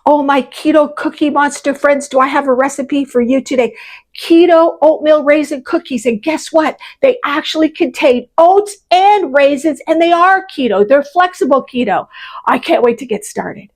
Oh, my keto cookie monster friends, do I have a recipe for you today? Keto oatmeal raisin cookies. And guess what? They actually contain oats and raisins, and they are keto. They're flexible keto. I can't wait to get started.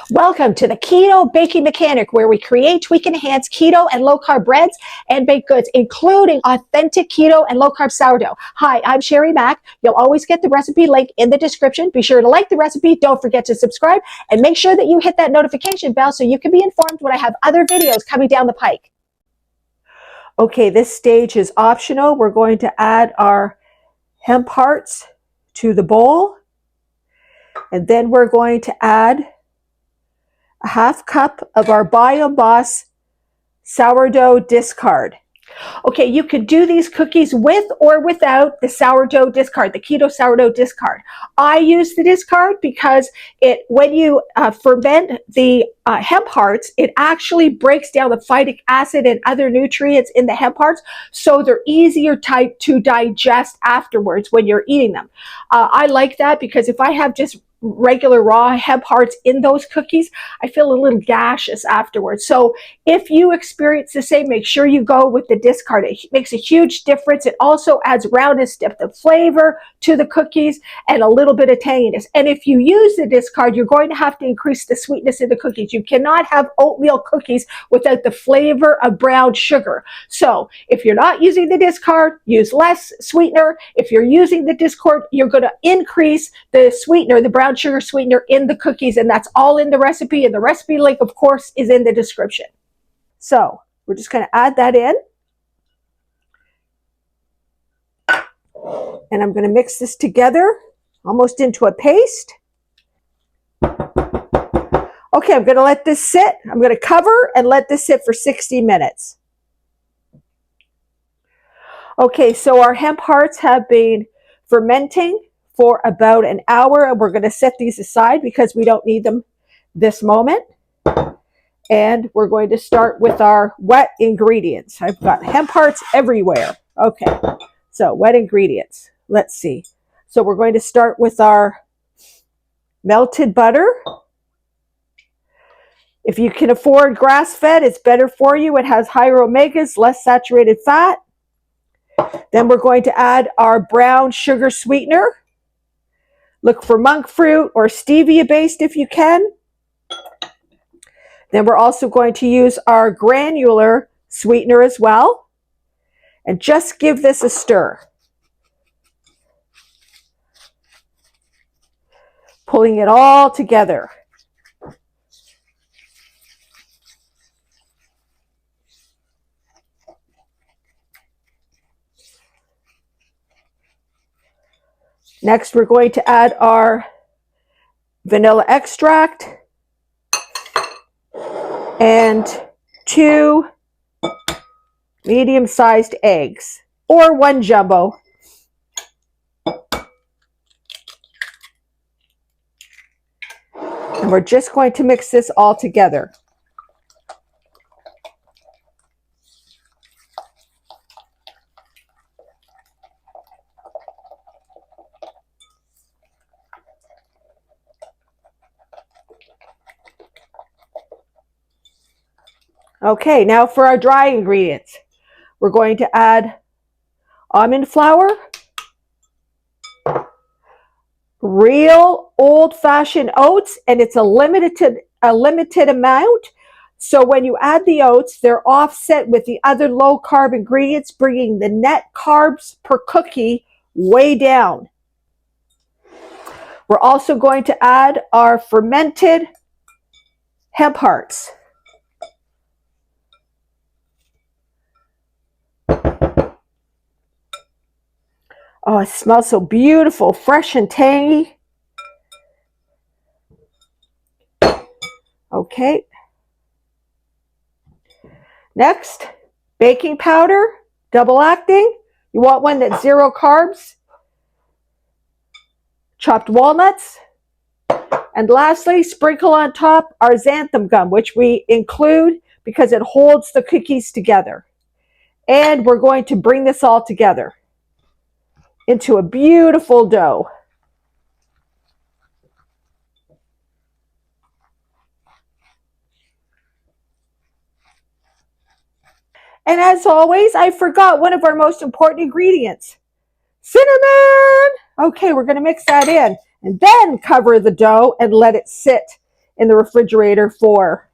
Welcome to the Keto Baking Mechanic, where we create, tweak, and enhance keto and low-carb breads and baked goods, including authentic keto and low-carb sourdough. Hi, I'm Sherry Mack. You'll always get the recipe link in the description. Be sure to like the recipe. Don't forget to subscribe, and make sure that you hit that notification bell so you can be informed when I have other videos coming down the pike. Okay, this stage is optional. We're going to add our hemp hearts to the bowl, and then we're going to add a half cup of our BioBoss sourdough discard. Okay, you could do these cookies with or without the sourdough discard, the keto sourdough discard. I use the discard because when you ferment the hemp hearts, it actually breaks down the phytic acid and other nutrients in the hemp hearts, so they're easier to digest afterwards when you're eating them. I like that because if I have just regular raw hemp hearts in those cookies, I feel a little gaseous afterwards. So if you experience the same, make sure you go with the discard. It makes a huge difference. It also adds roundness, depth of flavor to the cookies, and a little bit of tanginess. And if you use the discard, you're going to have to increase the sweetness in the cookies. You cannot have oatmeal cookies without the flavor of brown sugar. So if you're not using the discard, use less sweetener. If you're using the discard, you're going to increase the sweetener, the brown sugar sweetener in the cookies, and that's all in the recipe, and the recipe link, of course, is in the description. So we're just going to add that in, and I'm going to mix this together almost into a paste. Okay, I'm going to let this sit. I'm going to cover and let this sit for 60 minutes. Okay, so our hemp hearts have been fermenting for about an hour, and we're going to set these aside because we don't need them this moment. And we're going to start with our wet ingredients. I've got hemp hearts everywhere. Okay, so wet ingredients. Let's see. So we're going to start with our melted butter. If you can afford grass-fed, it's better for you. It has higher omegas, less saturated fat. Then we're going to add our brown sugar sweetener. Look for monk fruit or stevia-based if you can. Then we're also going to use our granular sweetener as well. And just give this a stir. Pulling it all together. Next, we're going to add our vanilla extract and 2 medium-sized eggs, or 1 jumbo. And we're just going to mix this all together. Okay, now for our dry ingredients. We're going to add almond flour, real old-fashioned oats, and it's a limited amount. So when you add the oats, they're offset with the other low-carb ingredients, bringing the net carbs per cookie way down. We're also going to add our fermented hemp hearts. Oh, it smells so beautiful, fresh and tangy. Okay. Next, baking powder, double acting. You want one that's 0 carbs. Chopped walnuts. And lastly, sprinkle on top our xanthan gum, which we include because it holds the cookies together. And we're going to bring this all together into a beautiful dough. And as always, I forgot one of our most important ingredients, cinnamon. Okay, we're going to mix that in and then cover the dough and let it sit in the refrigerator for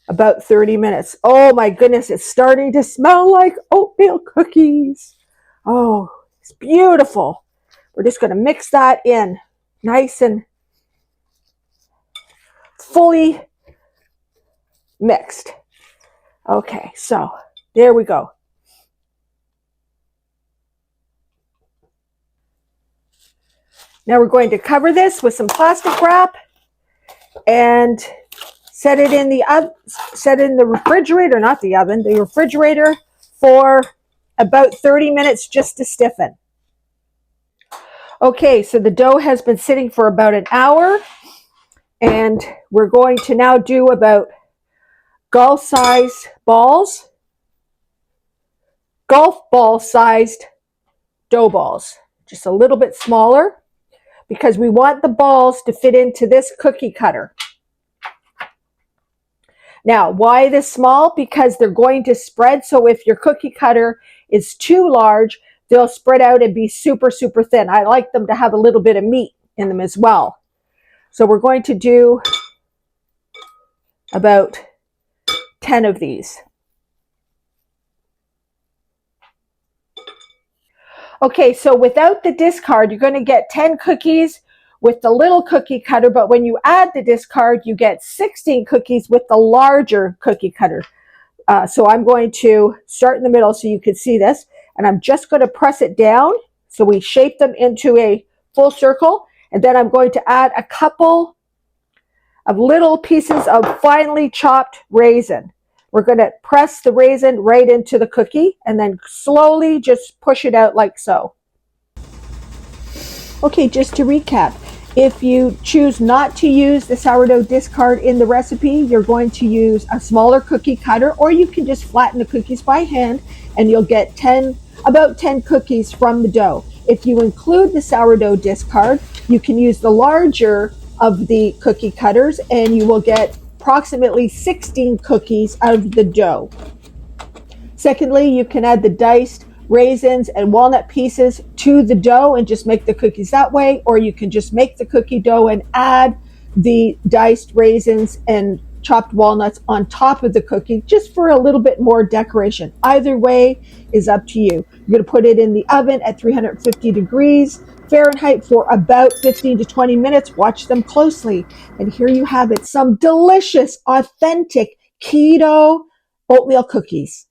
about 30 minutes. Oh my goodness, it's starting to smell like oatmeal cookies. Oh, it's beautiful. We're just going to mix that in nice and fully mixed. Okay, so there we go. Now we're going to cover this with some plastic wrap and set it in the refrigerator, not the oven, the refrigerator for about 30 minutes just to stiffen. Okay, so the dough has been sitting for about an hour, and we're going to now do about golf ball sized dough balls, just a little bit smaller, because we want the balls to fit into this cookie cutter. Now, why this small? Because they're going to spread. So if your cookie cutter is too large, they'll spread out and be super, super thin. I like them to have a little bit of meat in them as well. So we're going to do about 10 of these. Okay, so without the discard, you're going to get 10 cookies with the little cookie cutter, but when you add the discard, you get 16 cookies with the larger cookie cutter. So I'm going to start in the middle so you can see this, and I'm just going to press it down so we shape them into a full circle, and then I'm going to add a couple of little pieces of finely chopped raisin. We're going to press the raisin right into the cookie and then slowly just push it out like so. Okay, just to recap, if you choose not to use the sourdough discard in the recipe, you're going to use a smaller cookie cutter, or you can just flatten the cookies by hand and you'll get about 10 cookies from the dough. If you include the sourdough discard, you can use the larger of the cookie cutters and you will get approximately 16 cookies out of the dough. Secondly, you can add the diced raisins and walnut pieces to the dough and just make the cookies that way, or you can just make the cookie dough and add the diced raisins and chopped walnuts on top of the cookie just for a little bit more decoration. Either way is up to you. You're going to put it in the oven at 350 degrees Fahrenheit for about 15 to 20 minutes. Watch them closely. And here you have it, some delicious, authentic keto oatmeal cookies.